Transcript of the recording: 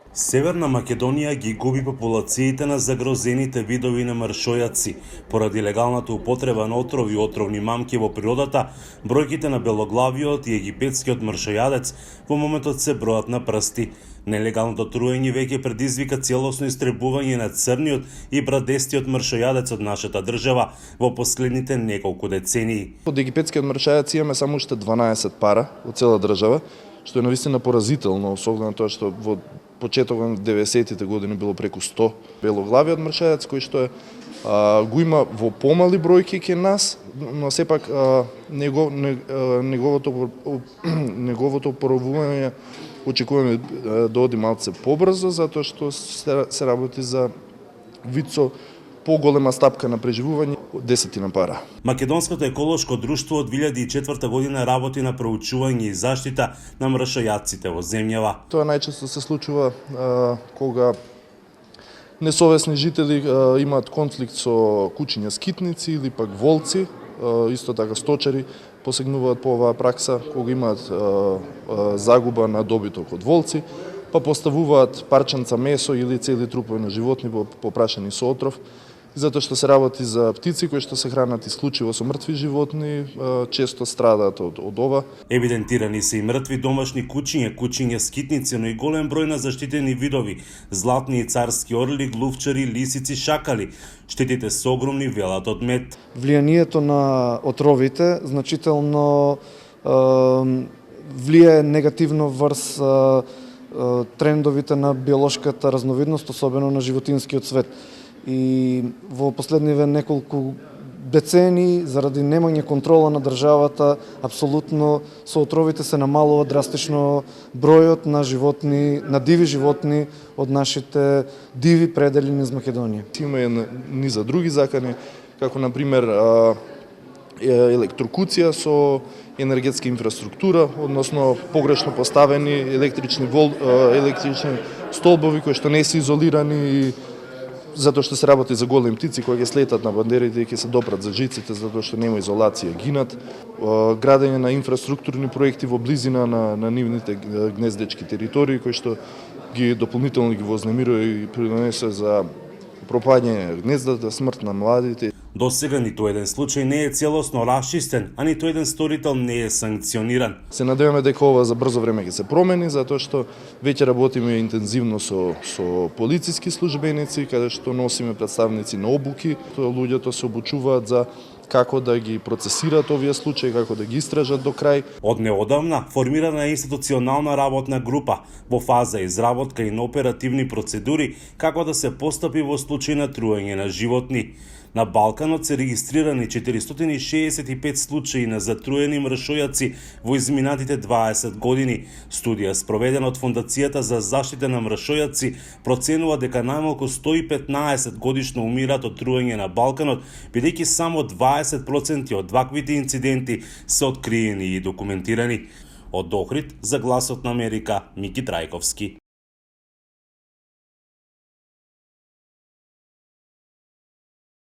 Северна Македонија ги губи популациите на загрозените видови на мршојаци. Поради легалната употреба на отрови и отровни мамки во природата, бројките на белоглавиот и египетскиот мршојадец во моментот се бројат на прсти. Нелегалното труење веќе предизвика целосно истребување на црниот и брадестиот мршојадец од нашата држава во последните неколку децении. Од египетскиот мршојадец имаме само уште 12 пара од цела држава, што е навистина поразително, со оглед на тоа што во почетокот на 90-тите години било преку 100 белоглавиот мршојадец кој што е го има во помали бројки кај нас, но сепак неговото поравување очекуваме да оди малце побрзо, затоа што се работи за вид со поголема стапка на преживување, 10 пара. Македонското еколошко друштво од 2004 година работи на проучување и заштита на мршојадците во земјава. Тоа најчесто се случува кога несовесни жители имаат конфликт со кучиња скитници или пак волци, исто така сточари посегнуваат по оваа пракса кога имаат загуба на добиток од волци, па поставуваат парченца месо или цели трупови на животни попрашани со отров, затоа што се работи за птици кои што се хранат исклучиво со мртви животни, често страдаат од ова. Евидентирани се и мртви домашни кучиња скитници, но и голем број на заштитени видови: златни и царски орли, глувчари, лисици, шакали. Штетите се огромни, велат од мед. Влијанието на отровите значително влијае негативно врз трендовите на биолошката разновидност, особено на животинскиот свет. И во последниве неколку децении, заради немање контрола на државата, апсолутно со отровите се намалува драстично бројот на животни, на диви животни од нашите диви предели низ Македонија. Има и низа други закани, како на пример електрокуција со енергетска инфраструктура, односно погрешно поставени електрични столбови кои што не се изолирани, затоа што се работи за големи птици кои ќе слетат на бандерите и ќе се допрат за жиците, затоа што нема изолација, гинат. Градење на инфраструктурни проекти во близина на нивните гнездечки територии кои што ги дополнително ги вознемирува и придонесе за пропаѓање гнездата, смрт на младите. До сега ниту еден случај не е целосно расчистен, а ниту еден сторител не е санкциониран. Се надеваме дека ова за брзо време ќе се промени, затоа што веќе работиме интензивно со полициски службеници, каде што носиме представници на обуки, луѓето се обучуваат за како да ги процесираат овие случаи, како да ги истражат до крај. Од неодамна формирана е институционална работна група во фаза изработка и на оперативни процедури како да се постапи во случај на труење на животни. На Балканот се регистрирани 465 случаи на затруени мршојаци во изминатите 20 години. Студија спроведена од Фондацијата за заштита на мршојаци проценува дека најмалку 115 годишно умираат од труење на Балканот, бидејќи само 20% од ваквите инциденти се откриени и документирани. Од Охрид за Гласот на Америка, Мики Трајковски.